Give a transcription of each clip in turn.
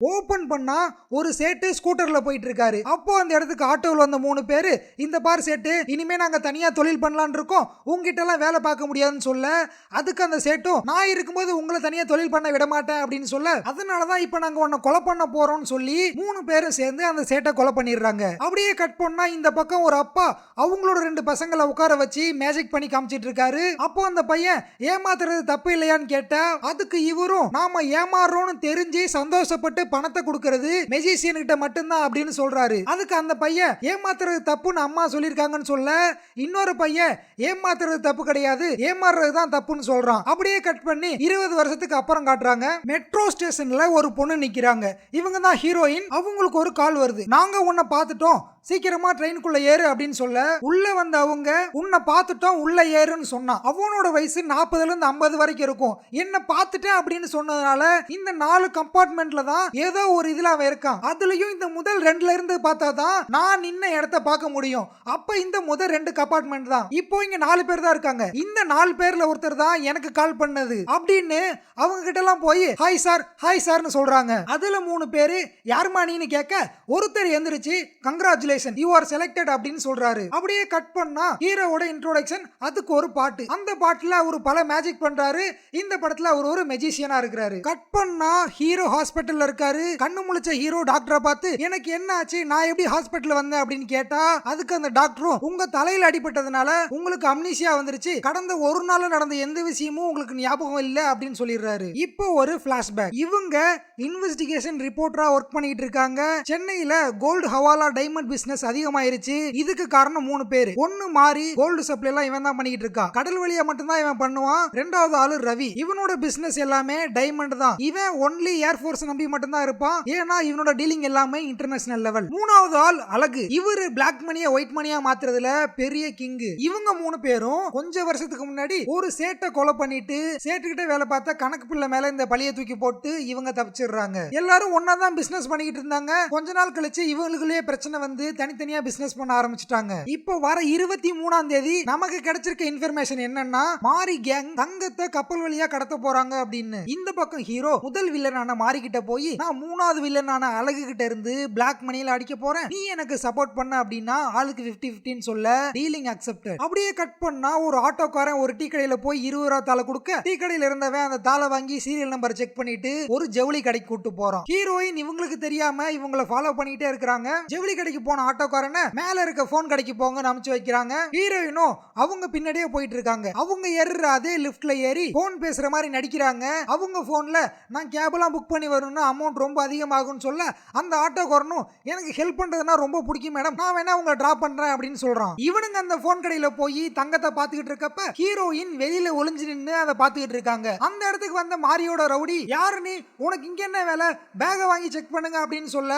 Open பண்ணா ஒரு சேட்டு ஸ்கூட்டர்ல போயிட்டு இருக்காரு. அப்போ அந்த இடத்துக்கு ஆட்டோவில் வந்த 3 பேரு, இந்த பார் சேட்டு, இனிமே நாங்க தனியா தொழில் பண்ணலாம்னு இருக்கோம், உங்ககிட்ட எல்லாம் வேலை பார்க்க முடியாதுன்னு சொல்ல, அதுக்கு அந்த சேட்டும் நான் இருக்கும்போது உங்களை தனியா தொழில் பண்ண விட மாட்டேன் அப்படின்னு சொல்ல, அதனாலதான் இப்ப நாங்க உன்னை கொலை பண்ண போறோம்னு சொல்லி 3 பேரும் சேர்ந்து அந்த சேட்டை கொலை பண்ணிடுறாங்க. அப்படியே கட் பண்ணா இந்த பக்கம் ஒரு அப்பா அவங்களோட 2 பசங்களை உட்கார வச்சு மேஜிக் பண்ணி காமிச்சிட்டு இருக்காரு. அப்போ அந்த பையன் ஏமாத்துறது தப்பு இல்லையான்னு கேட்டா, அதுக்கு இவரும் நாம ஏமாறுறோம்னு தெரிஞ்சு சந்தோஷப்பட்டு பணத்தை கொடுக்கறது மெஜிசியன் கிட்ட மட்டும்தான் அப்படின்னு சொல்றாரு. அதுக்கு அந்த பையன் ஏமாத்துறது தப்புன்னு அம்மா சொல்லிருக்காங்கன்னு சொல்ல, இன்னொரு பையன் ஏமாத்துறது தப்பு கிடையாது, ஏமாறுறது தான் தப்புன்னு சொல்றான். அப்படியே கட் பண்ணி 20 வருஷத்துக்கு அப்புறம் காட்டுறாங்க. மெட்ரோ ஸ்டேஷன்ல ஒரு பொண்ணு நிக்கிறாங்க. இவங்க தான் ஹீரோயின். அவங்களுக்கு ஒரு கால் வருது, நாங்க உன்னை பார்த்துட்டோம், சீக்கிரமா ட்ரெயினுக்குள்ள ஏறு அப்படின்னு சொல்ல, உள்ள வந்த அவங்க உன்னை பார்த்துட்டோம் உள்ள ஏறுன்னு சொன்னான். அவனோட வயசு 40ல இருந்து 50 வரைக்கும் இருக்கும். என்ன பார்த்துட்டேன் அப்படின்னு சொன்னதுனால இந்த 4 கம்பார்ட்மெண்ட்ல தான் ஏதோ ஒரு இதுல அவன் இருக்கான். அதுலயும் இந்த முதல் 2ல இருந்து பார்த்தா தான் நான் நின்ன இடத்தை பார்க்க முடியும். அப்ப இந்த முதல் 2 கம்பார்ட்மெண்ட் தான். இப்போ இங்க 4 பேர் தான் இருக்காங்க. இந்த 4 பேர்ல ஒருத்தர் தான் எனக்கு கால் பண்ணது அப்படின்னு அவங்க கிட்ட எல்லாம் போய் ஹாய் சார் ஹாய் சார்னு சொல்றாங்க. அதுல 3 பேரு யாருமா நீன்னு கேட்க, ஒருத்தர் எந்திரிச்சு கங்க்ராச்சுலேஷன் யூ ஆர் செலக்டட் அப்படின்னு சொல்றாரு. அப்படியே கட் பண்ணா ஹீரோவோட இன்ட்ரோடக்ஷன், அதுக்கு ஒரு பாட்டு. அந்த பாட்டுல அவர் பல மேஜிக் பண்றாரு. இந்த படத்துல அவர் ஒரு மெஜிஷியனா இருக்கிறாரு. கட் பண்ணா ஹீரோ ஹாஸ்பிட்டல்ல இருக்காரு. கண்ணு முழிச்ச ஹீரோ டாக்டரை பார்த்து எனக்கு என்ன ஆச்சு, நான் எப்படி ஹாஸ்பிட்டல் வந்தேன் அப்படின்னு கேட்டா, அதுக்கு அந்த டாக்டரும் உங்க தலையில அடிபட்டதுனால உங்களுக்கு அம்னீசியா வந்துருச்சு, கடந்த ஒரு நாள் நடந்த எந்த விஷயமும் உங்களுக்கு ஞாபகம் இல்ல அப்படின்னு சொல்லிடுறாரு. இப்போ ஒரு பிளாஷ்பேக். இவங்க இன்வெஸ்டிகேஷன் ரிப்போர்ட்டரா ஒர்க் பண்ணிட்டு இருக்காங்க. சென்னையில கோல்டு ஹவாலா டைமண்ட் பிசினஸ் அதிகமாயிருச்சு. இதுக்கு காரணம் 3 பேர். ஒன்னு மாறி கோல்டு சப்ளை எல்லாம் இவன் தான் பண்ணிட்டு இருக்கான். கடல் வழியா மட்டும் தான் இவன் பண்ணுவான். ரெண்டாவது ஆளு ரவி. இவனோட பிசினஸ் எல்லாமே டைமண்ட் தான். இவன் ஒன்லி ஏர்ஃபோர்ஸ் நம்பி மட்டும் தான் இருப்பான். ஏன்னா இவனோட டீலிங் எல்லாமே இன்டர்நேஷனல் லெவல். மூணாவது ஆள் அழகு. இவரு பிளாக் மணியை ஒயிட் மணியா மாத்துறதுல பெரிய கிங். இவங்க 3 பேரும் கொஞ்ச வருஷத்துக்கு முன்னாடி ஒரு சேட்டை கொலை பண்ணிட்டு சேட்டுக்கிட்ட வேலை பார்த்த கணக்கு பிள்ளை மேல இந்த பழிய தூக்கி போட்டு இவங்க தப்பிச்சிடுறாங்க. எல்லாரும் ஒன்னா தான் பிசினஸ் பண்ணிக்கிட்டு இருந்தாங்க. கொஞ்ச நாள் கழிச்சு இவங்களுக்குள்ளே பிரச்சனை வந்து தனித்தனியா பிசினஸ் பண்ண ஆரம்பிச்சிட்டாங்க. இப்போ வர 23ஆம் தேதி நமக்கு கிடைச்சிருக்க இன்ஃபர்மேஷன் என்னன்னா, மாரி கேங் தங்கத்தை கப்பல் வழியா கடத்த போறாங்க அப்படின்னு. இந்த பக்கம் ஹீரோ முதல் வில்லனான மாரி கிட்ட போய், நான் 3வது வில்லனான அழகு கிட்ட இருந்து பிளாக் மணியில அடிக்க போறேன், நீ எனக்கு சப்போர்ட் பண்ண அப்படின்னா ஆளுக்கு 50-50 சொல்ல டீலிங் அக்செப்டட். அப்படியே கட் பண்ணா ஒரு ஆட்டோக்காரன் ஒரு டீ கடையில போய் 20 ரூபா தாளை கொடுக்க, டீ கடையில இருந்தவன் அந்த தாளை வாங்கி சீரியல் நம்பர் செக் பண்ணிட்டு ஒரு ஜவுளி கடைக்கு கூட்டு போறான். ஹீரோயின் இவங்களுக்கு தெரியாம இவங்களை ஃபாலோ பண்ணிட்டே இருக்காங்க. ஜவுளி கடைக்கு போன ஆட்டோக்காரனை மேல இருக்க போன் கடைக்கு போங்கன்னு அனுப்பிச்சு வைக்கிறாங்க. ஹீரோயினும் அவங்க பின்னாடியே போயிட்டு இருக்காங்க. அவங்க ஏறுற அதே லிப்ட்ல ஏறி போன் பேசுற மாதிரி நடிக்கிறாங்க. அவங்க போன்ல நான் கேப்லாம் புக் பண்ணி வரணும்னா அமௌண்ட் ரொம்ப அதிகமாகும்னு சொல்ல, அந்த ஆட்டோக்காரனும் எனக்கு ஹெல்ப் பண்றதுன்னா ரொம்ப பிடிக்கும் மேடம், நான் வேணா உங்களை டிராப் பண்றேன் அப்படின்னு சொல்றான். இவனுங்க அந்த போன் கடையில போய் தங்கத்தை பாத்துக்கிட்டு இருக்கப்ப ஹீரோயின் வெளியில ஒளிஞ்சு நின்று அதை பாத்துக்கிட்டு இருக்காங்க. அந்த இடத்துக்கு வந்த மாரியோட ரவுடி, யாரு நீ, உனக்கு இங்க என்ன வேலை, பேக வாங்கி செக் பண்ணுங்க அப்படின்னு சொல்ல,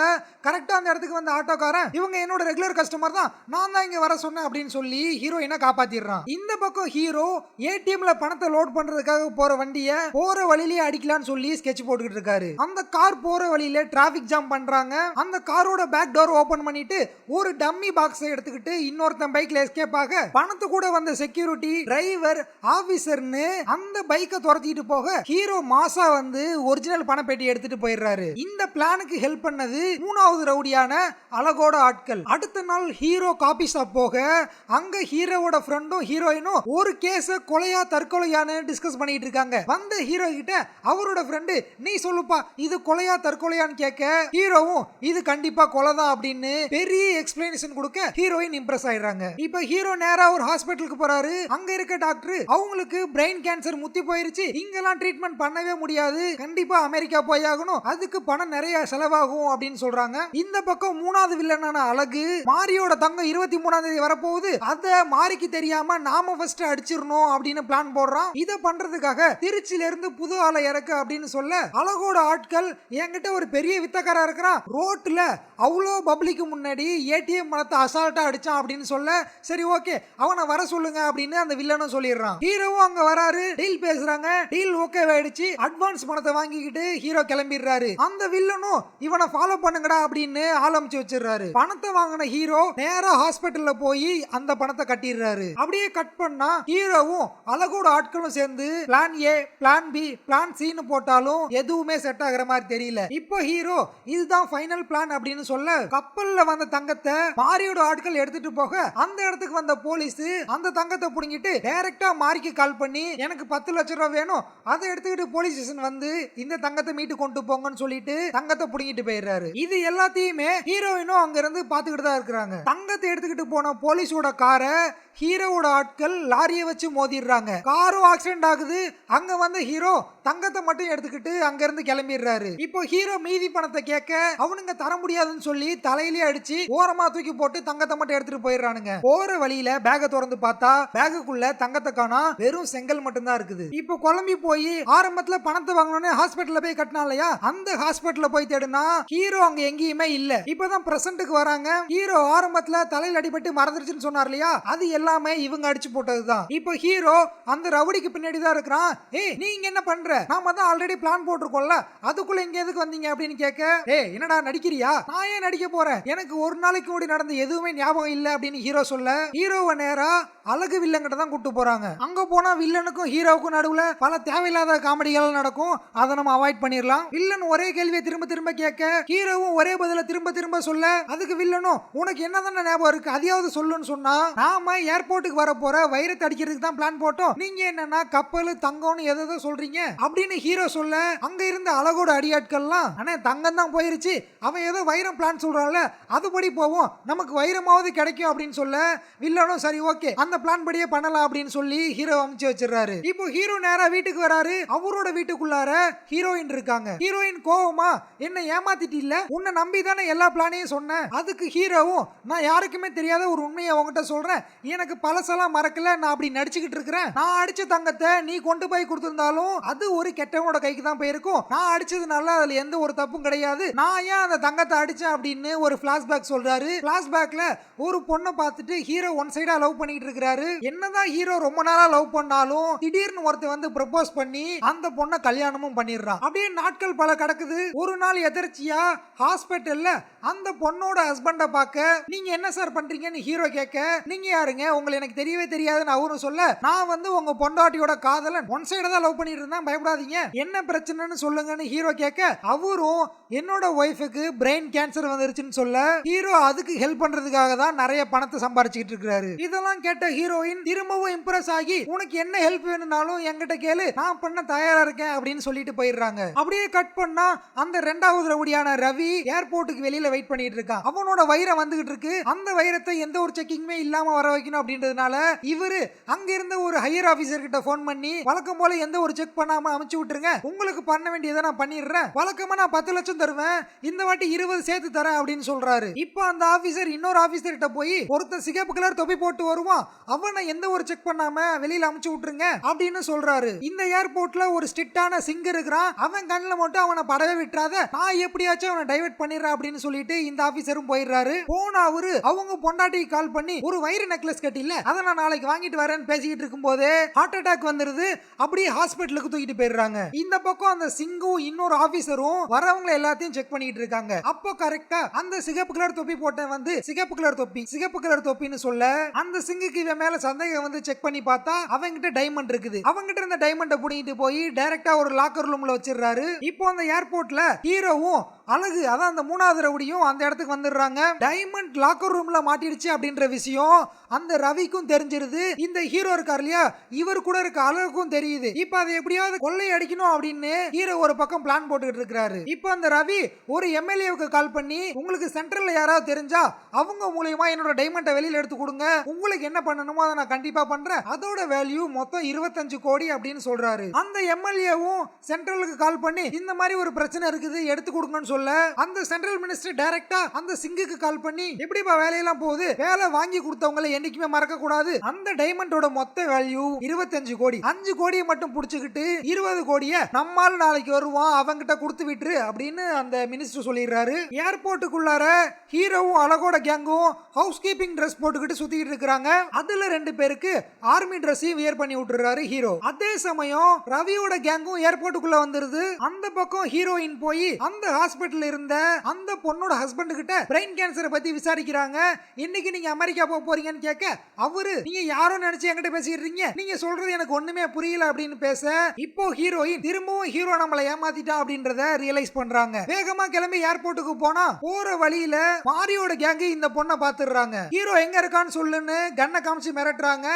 கரெக்டா அந்த இடத்துக்கு வந்த ஆட்டோக்காரன் இவங்க என்னோட ரெகுலர் கஸ்டமர் தான், நான் தான் இங்க வர சொன்னேன் அப்படின்னு சொல்லி ஹீரோயினை காப்பாத்திடுறான். இந்த பக்கம் ஹீரோ ஏடிஎம்ல பணத்தை லோட் பண்றதுக்காக போற வண்டியை போற வழியிலேயே அடிக்கலாம்னு சொல்லி ஸ்கெட்ச் போட்டுக்கிட்டு இருக்காரு. அந்த கார் போற வழியில டிராபிக் ஜாம் பண்றாங்க. அந்த காரோட பேக் டோர் ஓபன் பண்ணிட்டு ஒரு டம்மி பாக்ஸை எடுத்துக்கிட்டு இன்னொருத்தன் பைக்ல எஸ்கேப் ஆக, பணத்து கூட வந்த செக்யூரிட்டி டிரைவர் ஆபீசர்னு அந்த பைக்கை துரத்திட்டு போக, ஹீரோ மாசா வந்து ஒரிஜினல் பணப்பெட்டி எடுத்துட்டு போயிடுறாரு. இந்த பிளானுக்கு ஹெல்ப் பண்ணது 3வது ரவுடியான அழகோட ஆட்கள். அடுத்த நாள் ஹீரோ காபி ஷாப் போக, அங்க ஹீரோவோட ஃப்ரெண்டும் ஹீரோயினும் ஒரு கேஸ கொலையா தற்கொலையான்னு டிஸ்கஸ் பண்ணிட்டு இருக்காங்க. வந்த ஹீரோ கிட்ட அவரோட ஃப்ரெண்டு, நீ சொல்லுப்பா இது கொலையா தற்கொலையான்னு கேட்க, ஹீரோவும் இது கண்டிப்பா கொலை தான் அப்படின்னு பெரிய எக்ஸ்பிளனேஷன் கொடுக்க ஹீரோயின் இம்ப்ரெஸ் ஆயிடுறாங்க. இப்ப ஹீரோ நேரா ஒரு ஹாஸ்பிட்டலுக்கு போறாரு. அங்க இருக்க டாக்டர் அவங்களுக்கு பிரெயின் கேன்சர் முத்தி போயிருச்சு, இங்கெல்லாம் ட்ரீட்மெண்ட் பண்ணவே முடியாது, கண்டிப்பா அமெரிக்கா போய் ஆகணும், அதுக்கு பணம் நிறைய செலவாகும் அப்படின்னு சொல்றாங்க. இந்த பக்கம் 3வது வில்லனான அழகு, மாரியோட தங்கம் 23ஆம் தேதி வரப்போகுது, அத மாரிக்கு தெரியாம நாம ஃபர்ஸ்ட் அடிச்சிரணும் அப்படின்னு பிளான் போடுறான். இத பண்றதுக்காக திருச்சியில இருந்து புது ஆளை இறக்க அப்படின்னு சொல்ல, அழகோட ஆட்கள் என்கிட்ட ஒரு பெரிய வித்தக்காரா இருக்கிறான், ரோட்ல அவ்வளோ பப்ளிக்கு முன்னாடி ஏடிஎம் பணத்தை அசால்ட்டா அடிச்சான் அப்படின்னு சொல்ல, சரி ஓகே அவனை வர சொல்லுங்க அப்படின்னு அந்த வில்லனும் சொல்லிடுறான். ஹீரோவும் அங்க வராரு, டீல் பேசுறாங்க, டீல் ஓகே ஆயிடுச்சு, அட்வான்ஸ் பணத்தை வாங்கிக்கிட்டு ஹீரோ கிளம்பிடுறாரு. அந்த வில்லனும் இவனை ஃபாலோ பண்ணுங்கடா அப்படின்னு ஆரம்பிச்சு வச்சிடுறாரு. பணத்தை பணத்தை வாங்கின ஹீரோ நேரா ஹாஸ்பிட்டல்ல போய் அந்த பணத்தை கட்டிடுறாரு. அப்படியே கட் பண்ணா ஹீரோவும் அழகோட ஆட்களும் சேர்ந்து plan A, plan B, plan சின்னு போட்டாலும் எதுவுமே செட் ஆகுற மாதிரி தெரியல. இப்போ ஹீரோ இதுதான் ஃபைனல் பிளான் அப்படின்னு சொல்ல கப்பல்ல வந்த தங்கத்தை மாரியோட ஆட்கள் எடுத்துட்டு போக அந்த இடத்துக்கு வந்த போலீஸ் அந்த தங்கத்தை புடுங்கிட்டு டைரக்டா மாரிக்கு கால் பண்ணி எனக்கு 10 லட்சம் ரூபாய் வேணும், அதை எடுத்துக்கிட்டு போலீஸ் ஸ்டேஷன் வந்து இந்த தங்கத்தை மீட்டு கொண்டு போங்கன்னு சொல்லிட்டு தங்கத்தை புடுங்கிட்டு போயிடுறாரு. இது எல்லாத்தையுமே ஹீரோயினும் அங்க இருந்து பாத்துக்கிட்டு தான் இருக்கிறாங்க. தங்கத்தை எடுத்துக்கிட்டு போன போலீஸோட காரை ஹீரோவோட ஆட்கள் லாரியை வச்சு மோதிடுறாங்க. காரும் ஆக்சிடென்ட் ஆகுது. அங்க வந்து ஹீரோ தங்கத்தை மட்டும் எடுத்துக்கிட்டு அங்க இருந்து கிளம்பிடுறாரு. இப்போ ஹீரோ மீதி பணத்தை கேட்க அவனுங்க தர முடியாதுன்னு சொல்லி தலையிலே அடிச்சு ஓரமா தூக்கி போட்டு தங்கத்தை மட்டும் எடுத்துட்டு போயிடுறானுங்க. போற வழியில பேக திறந்து பார்த்தா பேகுக்குள்ள தங்கத்தை காணோம், வெறும் செங்கல் மட்டும் தான் இருக்குது. இப்போ குழம்பி போய் ஆரம்பத்துல பணத்தை வாங்கணும்னு ஹாஸ்பிட்டல்ல போய் கட்டினா இல்லையா, அந்த ஹாஸ்பிட்டல்ல போய் தேடுனா ஹீரோ அங்க எங்கேயுமே இல்ல. இப்பதான் பிரசன்ட்டுக்கு வராங்க. ஹீரோ ஆரம்பத்துல தலையில அடிபட்டு மறந்துருச்சுன்னு சொன்னார் இல்லையா, அது எல்லாமே இவங்க அடிச்சு போட்டதுதான். இப்போ ஹீரோ அந்த ரவுடிக்கு பின்னாடி தான் இருக்கிறான். ஏய் நீங்க என்ன பண்ற, நாம தான் ஆல்ரெடி பிளான் போட்டிருக்கோம்ல, அதுக்குள்ள இங்க எதுக்கு வந்தீங்க அப்படின்னு கேட்க, ஏய் என்னடா நடிக்கிறியா, நான் ஏன் நடிக்க போறேன், எனக்கு ஒரு நாளைக்கு முன்னாடி நடந்த எதுவுமே ஞாபகம் இல்ல அப்படின்னு ஹீரோ சொல்ல ஹீரோவை நேரா அழகு வில்லங்கிட்ட தான் கூட்டு போறாங்க. அங்க போனா வில்லனுக்கும் ஹீரோவுக்கும் நடுவுல பல தேவையில்லாத காமெடிகள் நடக்கும். அதை நம்ம அவாய்ட் பண்ணிடலாம். வில்லன் ஒரே கேள்வியை திரும்ப திரும்ப கேட்க ஹீரோவும் ஒரே பதில திரும்ப திரும்ப சொல்ல அதுக்கு வில்லனும் உனக்கு என்னதான ஞாபகம் இருக்கு அதையாவது சொல்லுன்னு சொன்னா, நாம ஏர்போர்ட்டுக்கு வர போற வைரத்தை அடிக்கிறதுக்கு தான் பிளான் போட்டோம், நீங்க என்னன்னா கப்பல் தங்கம்னு எதோ சொல்றீங்க அப்படின்னு ஹீரோ சொல்ல அங்க இருந்த அழகோட அடியாட்கள்லாம் அண்ணே தங்கம் தான் போயிருச்சு, அவன் ஏதோ வைரம் பிளான் சொல்றான்ல அதுபடி போவோம், நமக்கு வைரமாவது கிடைக்கும் அப்படின்னு சொல்ல வில்லனும் சரி ஓகே அந்த பிளான் படியே பண்ணலாம் அப்படின்னு சொல்லி ஹீரோ அமுச்சு வச்சிடறாரு. இப்போ ஹீரோ நேரா வீட்டுக்கு வராரு. அவரோட வீட்டுக்குள்ளார ஹீரோயின் இருக்காங்க. ஹீரோயின் கோவமா என்ன ஏமாத்திட்டு இல்ல, உன்னை நம்பி தானே எல்லா பிளானையும் சொன்னேன். அதுக்கு ஹீரோவும் நான் யாருக்குமே தெரியாத ஒரு உண்மையை உங்ககிட்ட சொல்றேன், எனக்கு பழசெல்லாம் மறக்கல, நான் அப்படி நடிச்சுக்கிட்டு இருக்கிறேன், நான் அடிச்ச தங்கத்தை நீ கொண்டு போய் கொடுத்திருந்தாலும் அது ஒரு கெட்டவனோட கைக்கு தான் போயிருக்கும், நான் அடிச்சதுனால அதுல எந்த ஒரு தப்பும் கிடையாது, நான் ஏன் அந்த தங்கத்தை அடிச்சேன் அப்படின்னு ஒரு பிளாஷ்பேக் சொல்றாரு. பிளாஷ்பேக்ல ஒரு பொண்ணை பார்த்துட்டு ஹீரோ ஒன் சைடா லவ் பண்ணிட்டு இருக்கிறாரு. என்னதான் ஹீரோ ரொம்ப நாளா லவ் பண்ணாலும் திடீர்னு ஒருத்தர் வந்து ப்ரப்போஸ் பண்ணி அந்த பொண்ணை கல்யாணமும் பண்ணிடுறான். அப்படியே நாட்கள் பல கடக்குது. ஒரு நாள் எதிர்ச்சியா ஹாஸ்பிட்டல்ல அந்த பொண்ணோட ஹஸ்பண்ட பார்க்க நீங்க என்ன சார் பண்றீங்கன்னு ஹீரோ கேட்க, நீங்க யாருங்க, உங்களை எனக்கு தெரியவே தெரியாதுன்னு அவரும் சொல்ல, நான் வந்து உங்க பொண்டாட்டியோட காதலன், ஒன் சைடா தான் லவ் பண்ணிட்டு இருந்தேன், பயப்படாதீங்க, என்ன பிரச்சனைன்னு சொல்லுங்கன்னு ஹீரோ கேட்க அவரும் என்னோட ஒய்ஃபுக்கு பிரெயின் கேன்சர் வந்துருச்சுன்னு சொல்ல ஹீரோ அதுக்கு ஹெல்ப் பண்றதுக்காக தான் நிறைய பணத்தை சம்பாரிச்சுக்கிட்டு இருக்காரு. இதெல்லாம் கேட்ட ஹீரோயின் திரும்பவும் இம்ப்ரெஸ் ஆகி உனக்கு என்ன ஹெல்ப் வேணும்னாலும் என்கிட்ட கேளு, நான் பண்ண தயாரா இருக்கேன் அப்படின்னு சொல்லிட்டு போயிடுறாங்க. அப்படியே கட் பண்ணா அந்த ரெண்டாவது ரவுடியான ரவி ஏர்போர்ட்டுக்கு வெளியில வெயிட் பண்ணிட்டு இருக்கான். அவனோட வைரம் வந்துகிட்டு இருக்கு. அந்த வைரத்தை எந்த ஒரு செக்கிங்குமே இல்லாம வர வைக்கணும் அப்படின்றதுனால இவரு அங்க இருந்த ஒரு ஹையர் ஆபீசர் கிட்ட போன் பண்ணி வழக்கம் போல எந்த ஒரு செக் பண்ணாம அமுச்சு விட்டுருங்க, உங்களுக்கு பண்ண வேண்டியதை நான் பண்ணிடுறேன், வழக்கமா நான் 10 லட்சம் தருவேன், இந்த வாட்டி 20 சேர்த்து தரேன் அப்படின்னு சொல்றாரு. இப்போ அந்த ஆபீசர் இன்னொரு ஆபீசர் கிட்ட போய் ஒருத்தர் சிகப்பு கலர் தொப்பி போட்டு வருவான், அவனை எந்த ஒரு செக் பண்ணாம வெளியில அமுச்சு விட்டுருங்க அப்படின்னு சொல்றாரு. இந்த ஏர்போர்ட்ல ஒரு ஸ்ட்ரிக்டான சிங் இருக்கிறான், அவன் கண்ணுல மட்டும் அவனை படவே விட்டுறாத, நான் எப்படியாச்சும் அவனை டைவர்ட் பண்ணிடுறேன் அப்படின்னு சொல்லிட்டு இந்த ஆபீசரும் போயிடுறாரு. போன அவரு அவங்க பொண்டாட்டிக்கு கால் பண்ணி ஒரு வைர நெக்லஸ் கட்டில அதை நான் நாளைக்கு வாங்கிட்டு வரேன்னு பேசிக்கிட்டு இருக்கும் போதே ஹார்ட் அட்டாக் வந்துருது. அப்படியே ஹாஸ்பிட்டலுக்கு தூக்கிட்டு போயிடுறாங்க. இந்த பக்கம் அந்த சிங்கும் இன்னொரு ஆபீசரும் வரவங்க எல்லாத்தையும் செக் பண்ணிட்டு இருக்காங்க. அப்போ கரெக்டா அந்த சிகப்பு கலர் தொப்பி போட்டேன் வந்து சிகப்பு கலர் தொப்பின்னு சொல்ல அந்த சிங்குக்கு இவன் மேல சந்தேகம் வந்து செக் பண்ணி பார்த்தா அவங்கிட்ட டைமண்ட் இருக்குது. அவங்கிட்ட இருந்த டைமண்டை புடிங்கிட்டு போய் டைரக்டா ஒரு லாக்கர் ரூம்ல வச்சிடுறாரு. இப்போ அந்த ஏர்போர்ட்ல ஹீரோவும் அழகு அதான் அந்த மூணாவது ரவுடியும் அந்த இடத்துக்கு வந்துடுறாங்க. டைமண்ட் லாக்கர் ரூம்ல மாட்டிடுச்சு அப்படின்ற விஷயம் அந்த ரவிக்கும் தெரிஞ்சிருது. இந்த ஹீரோ இருக்கார் இல்லையா, இவர் கூட இருக்க அழகுக்கும் தெரியுது. இப்ப அதை எப்படியாவது கொள்ளை அடிக்கணும் அப்படின்னு ஹீரோ ஒரு பக்கம் பிளான் போட்டுக்கிட்டு இருக்காரு. இப்போ அந்த ரவி ஒரு எம்எல்ஏவுக்கு கால் பண்ணி உங்களுக்கு சென்ட்ரல்ல யாராவது தெரிஞ்சா அவங்க மூலமா என்னோட டைமண்டை வெளியில எடுத்து கொடுங்க, உங்களுக்கு என்ன பண்ணணுமோ அதை நான் கண்டிப்பா பண்றேன், அதோட வேல்யூ மொத்தம் 25 கோடி அப்படின்னு சொல்றாரு. அந்த எம்எல்ஏவும் சென்ட்ரலுக்கு கால் பண்ணி இந்த மாதிரி ஒரு பிரச்சனை இருக்குது எடுத்து கொடுங்கன்னு சொல்ல அந்த சென்ட்ரல் மினிஸ்டர் டைரக்டா அந்த சிங்குக்கு கால் பண்ணி எப்படிப்பா வேலையெல்லாம் போகுது, வேலை வாங்கி கொடுத்தவங்களை என்னைக்குமே மறக்க கூடாது, அந்த டைமண்டோட மொத்த வேல்யூ 25 கோடி, 5 கோடியை மட்டும் புடிச்சுக்கிட்டு 20 கோடியை நம்மால் நாளைக்கு வருவான் அவங்கிட்ட கொடுத்து விட்டுரு அப்படின்னு அந்த மினிஸ்டர் சொல்லிடுறாரு. ஏர்போர்ட்டுக்குள்ளார ஹீரோவும் அழகோட கேங்கும் ஹவுஸ் கீப்பிங் ட்ரெஸ் போட்டுக்கிட்டு சுத்திட்டு இருக்காங்க. அதுல 2 பேருக்கு ஆர்மி ட்ரெஸ்ஸையும் வியர் பண்ணி விட்டுறாரு ஹீரோ. அதே சமயம் ரவியோட கேங்கும் ஏர்போர்ட்டுக்குள்ள வந்துருது. அந்த பக்கம் ஹீரோயின் போய் அந்த ஹாஸ்பிட்டல் ஹாஸ்பிட்டல் இருந்த அந்த பொண்ணோட ஹஸ்பண்ட் கிட்ட பிரெயின் கேன்சரை பத்தி விசாரிக்கிறாங்க. இன்னைக்கு நீங்க அமெரிக்கா போக போறீங்கன்னு கேட்க அவரு நீங்க யாரோ நினைச்சு என்கிட்ட பேசிட்டு இருக்கீங்க, நீங்க சொல்றது எனக்கு ஒண்ணுமே புரியல அப்படின்னு பேச இப்போ ஹீரோயின் திரும்பவும் ஹீரோ நம்மளை ஏமாத்திட்டான் அப்படின்றத ரியலைஸ் பண்றாங்க. வேகமா கிளம்பி ஏர்போர்ட்டுக்கு போனா போற வழியில மாரியோட கேங் இந்த பொண்ணை பாத்துறாங்க. ஹீரோ எங்க இருக்கான்னு சொல்லுன்னு கண்ணை காமிச்சு மிரட்டுறாங்க.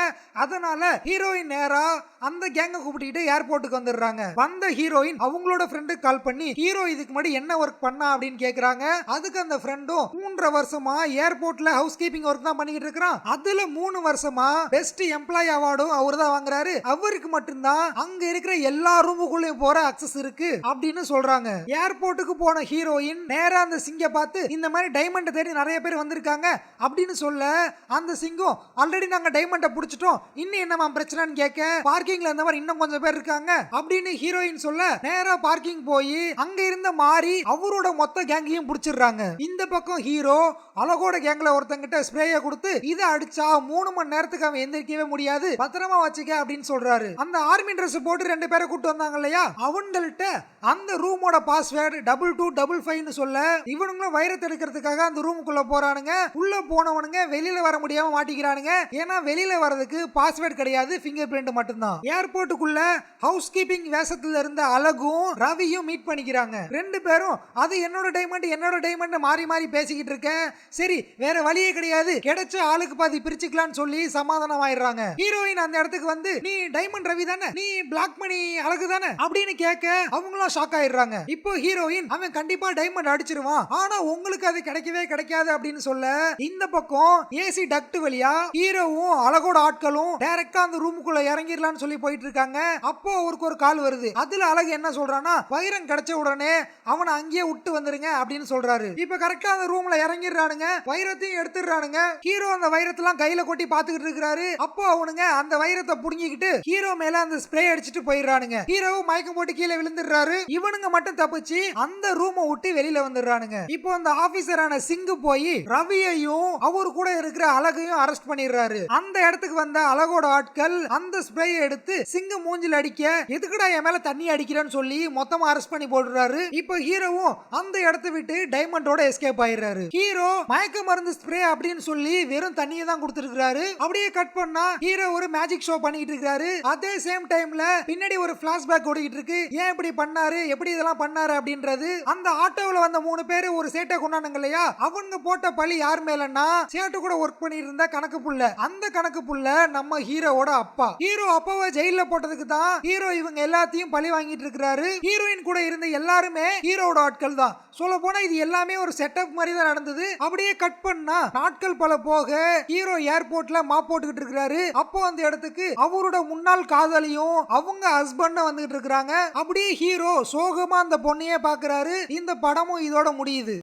அதனால ஹீரோயின் நேரா அந்த கேங்க கூப்பிட்டு ஏர்போர்ட்டுக்கு வந்துடுறாங்க. வந்த ஹீரோயின் அவங்களோட ஃப்ரெண்டுக்கு கால் பண்ணி ஹீரோ இதுக்கு முன்னாடி என்ன ஒர்க் பண்ணா அப்படின்னு கேக்குறாங்க. அதுக்கு அந்த ஃப்ரெண்டும் 3 வருஷமா ஏர்போர்ட்ல ஹவுஸ் கீப்பிங் ஒர்க் தான் பண்ணிட்டு இருக்கான். அதுல 3 வருஷமா பெஸ்ட் எம்ப்ளாயி அவார்டும் அவர் தான் வாங்குறாரு. அவருக்கு மட்டும்தான் அங்க இருக்கிற எல்லா ரூமுக்குள்ளேயும் போற அக்சஸ் இருக்கு அப்படின்னு சொல்றாங்க. ஏர்போர்ட்டுக்கு போன ஹீரோயின் நேரா அந்த சிங்க பார்த்து இந்த மாதிரி டைமண்ட் தேடி நிறைய பேர் வந்திருக்காங்க அப்படின்னு சொல்ல அந்த சிங்கம் ஆல்ரெடி நாங்க டைமண்ட புடிச்சிட்டோம், இன்னும் என்ன பிரச்சனைன்னு கேட்க பார்க்கிங்ல இந்த மாதிரி இன்னும் கொஞ்சம் பேர் இருக்காங்க அப்படின்னு ஹீரோயின் சொல்ல நேரா பார்க்கிங் போய் அங்க இருந்த மாறி அவரோட மொத்த கேங்கையும் புடிச்சிடுறாங்க. இந்த பக்கம் ஹீரோ அழகோட கேங்ல ஒருத்தங்கிட்ட ஸ்ப்ரேய கொடுத்து இதை அடிச்சா 3 மணி நேரத்துக்கு அவன் எந்திரிக்கவே முடியாது, பத்திரமா வச்சுக்க அப்படின்னு சொல்றாரு. அந்த ஆர்மி ட்ரெஸ் போட்டு 2 பேரை கூட்டு வந்தாங்க இல்லையா, அவங்கள்ட்ட அந்த ரூமோட பாஸ்வேர்டு 2255 சொல்ல இவனுங்களும் வைரத்தை எடுக்கிறதுக்காக அந்த ரூமுக்குள்ள போறானுங்க. உள்ள போனவனுங்க வெளியில வர முடியாம மாட்டிக்கிறானுங்க. ஏன்னா வெளியில வரதுக்கு பாஸ்வேர்டு கிடையாது, ஃபிங்கர் பிரிண்ட் மட்டும்தான். ஏர்போர்ட்டுக்குள்ள ஹவுஸ் கீப்பிங் வேஷத்துல இருந்த அழகும் ரவியும் மீட் பண்ணிக்கிறாங்க. 2 பேரும் அது என்னோட டைமண்ட் மாறி மாறி பேசிக்கிட்டு இருக்கேன். சரி வேற வழியே கிடையாது, கிடைச்ச ஆளுக்கு பாதி பிரிச்சுக்கலாம்னு சொல்லி சமாதானம் ஆயிடுறாங்க. ஹீரோயின் அந்த இடத்துக்கு வந்து நீ டைமண்ட் ரவி தானே, நீ பிளாக் மணி அழகு தானே அப்படின்னு கேட்க அவங்களும் ஷாக் ஆயிடுறாங்க. இப்போ ஹீரோயின் அவன் கண்டிப்பா டைமண்ட் அடிச்சிருவான், ஆனா உங்களுக்கு அது கிடைக்கவே கிடைக்காது அப்படின்னு சொல்ல இந்த பக்கம் ஏசி டக்ட் வழியா ஹீரோவும் அழகோட ஆட்களும் டைரக்டா அந்த ரூமுக்குள்ள இறங்கிடலாம்னு சொல்லி போயிட்டு இருக்காங்க. அப்போ அவருக்கு ஒரு கால் வருது. அதுல அழகு என்ன சொல்றானா வைரம் கிடைச்ச உடனே அவனை அங்கேயே விட்டு வந்துருங்க அப்படின்னு சொல்றாரு. இப்ப கரெக்டா அந்த ரூம்ல இறங்கிடுறானுங்க, வைரத்தையும் எடுத்துடுறானுங்க. ஹீரோ அந்த வைரத்தெல்லாம் கையில கொட்டி பாத்துக்கிட்டு இருக்காரு. அப்போ அவனுங்க அந்த வைரத்தை புடுங்கிக்கிட்டு ஹீரோ மேல அந்த ஸ்ப்ரே அடிச்சிட்டு போயிடுறானுங்க. ஹீரோவும் மயக்கம் போட்டு கீழே விழுந்துடுறாரு. இவனுங்க மட்டும் தப்பிச்சு அந்த ரூமை விட்டு வெளியில வந்துடுறானுங்க. இப்போ அந்த ஆபீசரான சிங்கு போய் ரவியையும் அவரு கூட இருக்கிற அழகையும் அரெஸ்ட் பண்ணிடுறாரு. அந்த இடத்துக்கு வந்த அழகோட ஆட்கள் அந்த ஸ்ப்ரே எடுத்து சிங்கு மூஞ்சில அடிக்க எதுக்குடா என் மேல தண்ணி அடிக்கிறேன்னு சொல்லி மொத்தமா அரெஸ்ட் பண்ணி போடுறாரு. இப்போ ஹீரோவும் அந்த இடத்தை விட்டு டைமண்டோட எஸ்கேப் ஆயிடுறாரு. ஹீரோ மயக்க மருந்து ஸ்ப்ரே அப்படின்னு சொல்லி வெறும் தண்ணியை தான் கொடுத்துருக்காரு. அப்படியே கட் பண்ணா ஹீரோ ஒரு மேஜிக் ஷோ பண்ணிட்டு இருக்காரு. அதே சேம் டைம்ல பின்னாடி ஒரு பிளாஷ்பேக் ஓடிட்டு இருக்கு. ஏன் இப்படி பண்ணாரு, எப்படி இதெல்லாம் பண்ணாரு அப்படின்றது. அந்த ஆட்டோவில் வந்த 3 பேர் ஒரு சேட்டை கொண்டாடுங்க இல்லையா, அவங்க போட்ட பழி யார் மேலன்னா சேட்டு கூட ஒர்க் பண்ணிட்டு இருந்த கணக்கு புள்ள. அந்த கணக்கு புள்ள நம்ம ஹீரோவோட அப்பா. ஹீரோ அப்பாவை ஜெயில போட்டதுக்கு தான் ஹீரோ இவங்க எல்லாத்தையும் பழி வாங்கிட்டு இருக்காரு. ஹீரோயின் கூட இருந்த எல்லாருமே ஹீரோவோட ஆட்கள் தான். சொல்ல போனா இது எல்லாமே ஒரு செட்டப் மாதிரி தான் நடந்தது. அப்படியே கட் பண்ணா நாட்கள் பல போக ஹீரோ ஏர்போர்ட்ல மாப் போட்டுக்கிட்டு இருக்காரு. அப்போ அந்த இடத்துக்கு அவரோட முன்னாள் காதலியும் அவங்க ஹஸ்பண்ட் வந்துட்டு இருக்காங்க. அப்படியே ஹீரோ சோகமா அந்த பொண்ணையே பாக்குறாரு. இந்த படமும் இதோட முடியுது.